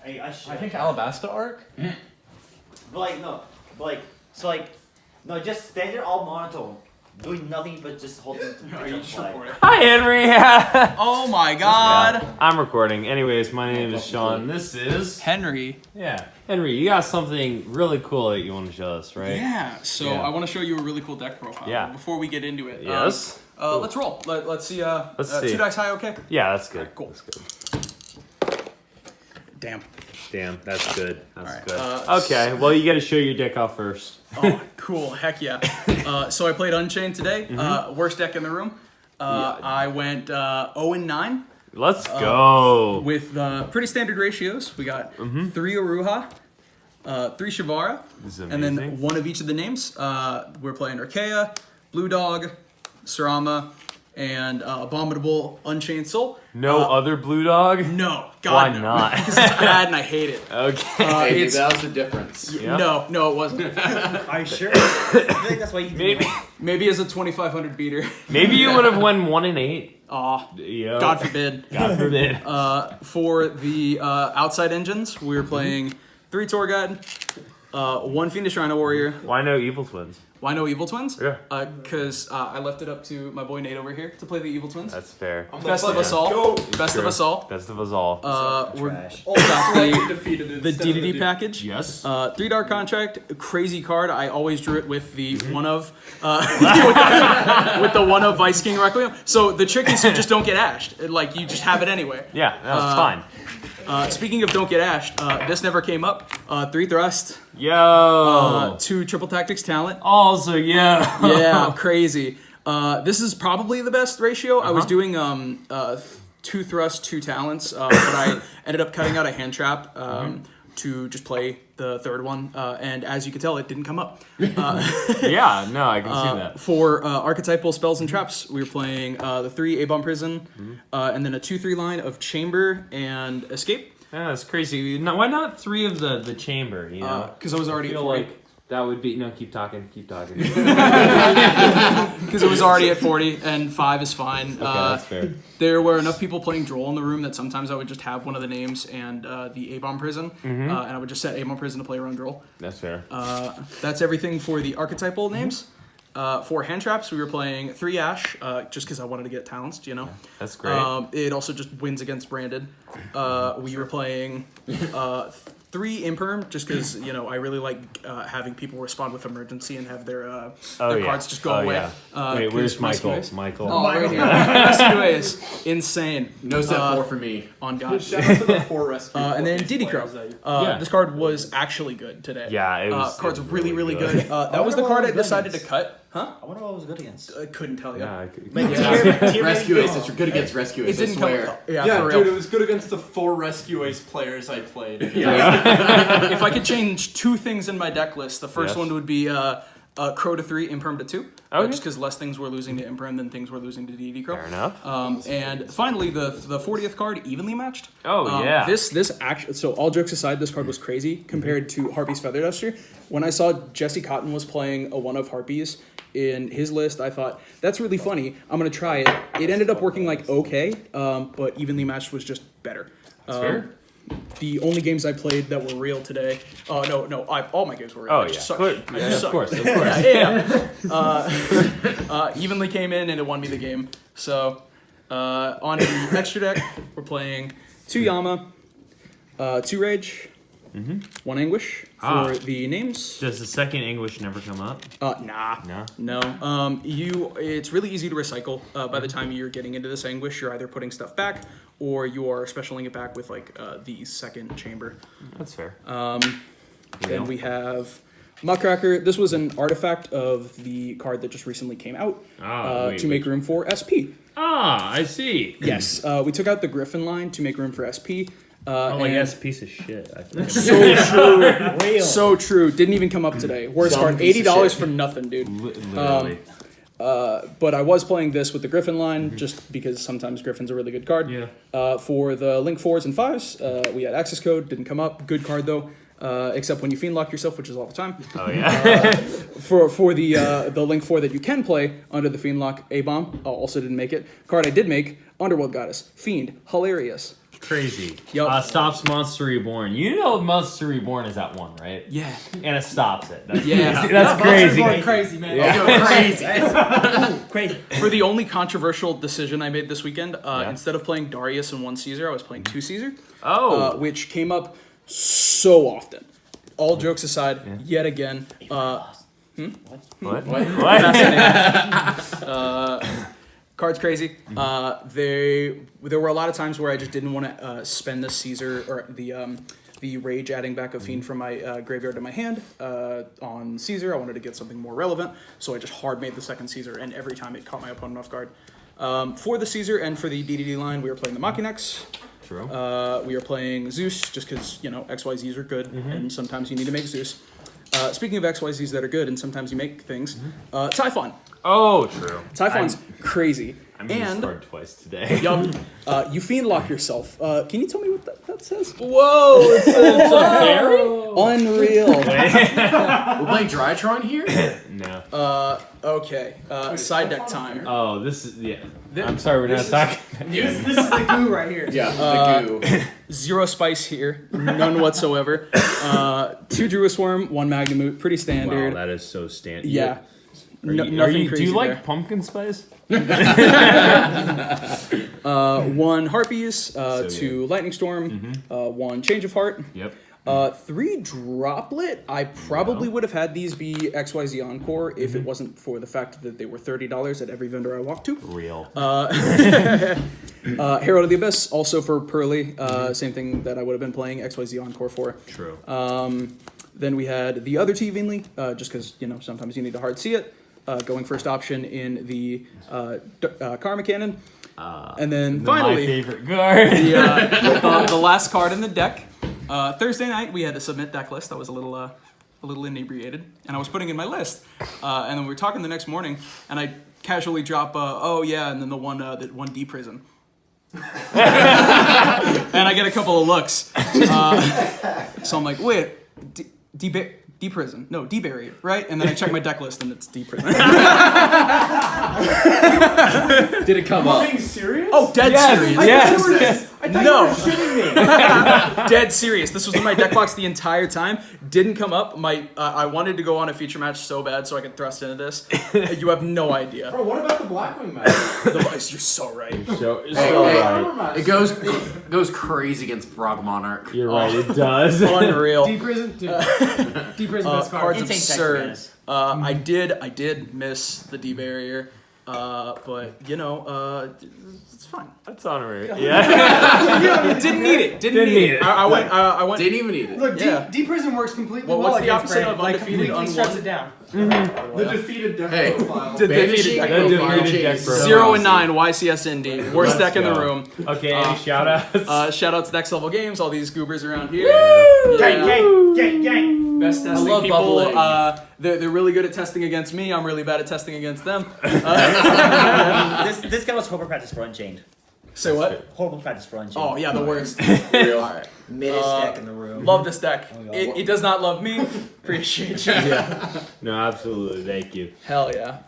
I should. I think Alabasta Arc. No, just stand there all monotone, doing nothing but just holding. Are you just recording? Hi, Henry. Oh my God. Yeah, I'm recording. Anyways, my name is Sean. This is Henry. Yeah, Henry. You got something really cool that you want to show us, right? Yeah. So Yeah. I want to show you a really cool deck profile. Yeah. Before we get into it. Yes. Let's roll. Let's see. Let's see. 2 dice high. Okay. Yeah, that's good. Alright, cool. That's good. Damn. Damn, that's good. That's Alright, good. Okay, well, you got to show your deck off first. Oh, cool. Heck yeah. So I played Unchained today. Worst deck in the room. I went 0-9. Let's go. With pretty standard ratios. We got 3 Aruha, 3 Shivara, This is and then amazing. 1 of each of the names. We're playing Archaea, Blue Dog, Sarama, and Abominable Unchained Soul. No other blue dog? No, God, Why no. not? Because it's bad and I hate it. Okay. Maybe It's- that was the difference. Yeah. No, it wasn't. Are you sure? I feel like that's why you. Maybe as a 2,500 beater. Maybe you would have won 1-8. Aw, Yeah. God forbid. God forbid. For the outside engines, we were playing 3 Tour Guide, 1 Fiendish Rhino Warrior. Why no evil twins? Why no Evil Twins? Yeah. Because I left it up to my boy Nate over here to play the Evil Twins. That's fair. Best of us all. Best of True. us all. Best of us all. We're Trash. got the Defeated the DDD package. Yes. 3 Dark Contract, crazy card. I always drew it with the one of with the one of Vice King Requiem. So the trick is you just don't get ashed. Like you just have it anyway. Yeah, that's fine. Speaking of don't get ashed, this never came up. 3 Thrust, Yo. 2 Triple Tactics Talent. Also, yeah. Yeah, crazy. This is probably the best ratio. I was doing 2 Thrust, 2 Talents, but I ended up cutting out a hand trap to just play the third one. And as you can tell, it didn't come up. Yeah, no, I can see that. For archetypal spells and traps, we were playing the 3 A-Bomb Prison, and then a 2/3 line of Chamber and Escape. Yeah, that's crazy. No, why not 3 of the chamber, you know? Because I was I already feel at 40. like that would be... No, keep talking. Because it was already at 40, and 5 is fine. Okay, that's fair. There were enough people playing Droll in the room that sometimes I would just have one of the names and the A-Bomb Prison, and I would just set A-Bomb Prison to play around Droll. That's fair. That's everything for the archetypal names. For hand traps, we were playing 3 Ash, just because I wanted to get talents, you know. That's great. It also just wins against branded. We were playing 3 Imperm, just because, you know, I really like having people respond with emergency and have their cards just go away. Yeah. Wait, where's Michael? Rescuers. Michael. Oh, right here. Rescuers. Insane. No set 4 for me. On God. Shout out to the 4 rescue. And then Diddy Crow. Yeah. This card was actually good today. Yeah, it was... Card's it was really, really good. That I was the wonder card what I it was decided to against. cut. Huh? I wonder what it was good against. I couldn't tell you. Yeah, Rescue Ace. It's good against Rescue It Ace, I didn't come. swear. Yeah, Yeah, for dude, real. it was good against the 4 Rescue Ace players I played. If I could change 2 things in my deck list, the first Yes. one would be Crow to 3, Imperm to 2. Okay. Just because less things were losing to Imperm than things were losing to DD Crow. Fair enough. And finally, the 40th card, evenly matched. Oh, yeah. This actually, so all jokes aside, this card was crazy compared to Harpy's Feather Duster. When I saw Jesse Cotton was playing a one of Harpies in his list, I thought, that's really funny. I'm going to try it. It ended up working like okay, but evenly matched was just better. Fair. The only games I played that were real today. Oh no! all my games were real. Oh, I yeah. just suck. Clear- I yeah, just of suck. course, of course. Evenly came in and it won me the game. So on the extra deck, we're playing 2 Yama, 2 Rage, 1 Anguish for the names. Does the second English never come up? Nah. No. It's really easy to recycle. By the time you're getting into this Anguish, you're either putting stuff back or you are specialing it back with like the second chamber. That's fair. Then we have Muckracker. This was an artifact of the card that just recently came out to make room for SP. Ah, I see. Yes, we took out the Griffin line to make room for SP. that's a piece of shit. I think. So true. Real. So true. Didn't even come up today. Worst Dumb card, piece of $80 shit. for nothing, dude. Literally. But I was playing this with the Griffin line just because sometimes Griffin's a really good card. Yeah. For the Link 4s and 5s, we had access code. Didn't come up. Good card though. Except when you fiend lock yourself, which is all the time. Oh, yeah. For the Link 4 that you can play under the fiend lock, A-Bomb also didn't make it. Card I did make, Underworld Goddess, Fiend, hilarious. Crazy. Yup. Stops Monster Reborn. You know Monster Reborn is at 1, right? Yeah. And it stops it. That's Yeah. crazy. That's crazy. Going crazy, man. Crazy. Crazy. For the only controversial decision I made this weekend, instead of playing Darius and 1 Caesar, I was playing 2 Caesar. Oh. Which came up so often. All jokes aside, yet again. What? Card's crazy. There were a lot of times where I just didn't want to spend the Caesar or the rage adding back a fiend from my graveyard to my hand on Caesar. I wanted to get something more relevant, so I just hard made the second Caesar, and every time it caught my opponent off guard. For the Caesar and for the DDD line, we were playing the Machinex. True. We are playing Zeus just because, XYZs are good, and sometimes you need to make Zeus. Speaking of XYZs that are good, and sometimes you make things, Typhon. Oh, true. Typhon's crazy. I'm used And card twice today. you fiend lock yourself. Can you tell me what that says? Whoa! It's a fairy? Unreal. We're playing Drytron here? No. Okay. Side deck time. Oh, this is I'm sorry, we're not talking. This is the goo right here. Yeah, the goo. 0 spice here. None whatsoever. 2 Druid Swarm, 1 Magnamute. Pretty standard. Wow, that is so standard. Yeah. Nothing Do crazy you like there. pumpkin spice? 1 Harpies, 2 Lightning Storm, 1 Change of Heart, Yep. 3 Droplet. I probably would have had these be XYZ Encore if it wasn't for the fact that they were $30 at every vendor I walked to. Real. Herald of the Abyss, also for Pearly. Same thing that I would have been playing XYZ Encore for. True. Then we had the other T Vinley, just because, sometimes you need to hard see it. Going first option in the Karma Cannon. And then finally, my favorite card. the last card in the deck. Thursday night, we had to submit deck list. I was a little inebriated, and I was putting in my list. And then we were talking the next morning, and I casually drop, and then the one D prison. And I get a couple of looks. So I'm like, wait, D prison. No, D barrier, right? And then I check my deck list and it's D prison. Did it come up? Being serious? Oh, dead serious. Yes. I thought No. you were shitting me. Dead serious. This was in my deck box the entire time. Didn't come up. I wanted to go on a feature match so bad so I could thrust into this. You have no idea. Bro, what about the Blackwing match? You're so right. So Hey, right. it goes crazy against Frog Monarch. You're right, it does. Unreal. D prison, dude. D prison best card. Cards Insane absurd. Menace. I did miss the D barrier, but it's fine. That's honorary. Yeah. Didn't need it. Didn't Didn't need need it. it. I went. Didn't even need it. Look, Yeah. D prison works completely Well, well what's the against opposite Brand. of Like, undefeated completely unwon? shuts it down. The defeated deck profile. Did Banishing deck profile. profile Defeated deck change profile. 0 and 9 YCS Indy, worst deck in the go. room. Okay, any shout outs? Shout out to Next Level Games, all these goobers around here. Gang, gang, gang, gang. Best testing love people. bubbling. They're really good at testing against me. I'm really bad at testing against them. This guy was horrible practice for Unchained. Say what? Horrible practice for Unchained. Oh yeah, the worst. Real. All right. Middest deck in the room. Love this deck. Oh, God. It does not love me. Appreciate you. No, absolutely. Thank you. Hell yeah.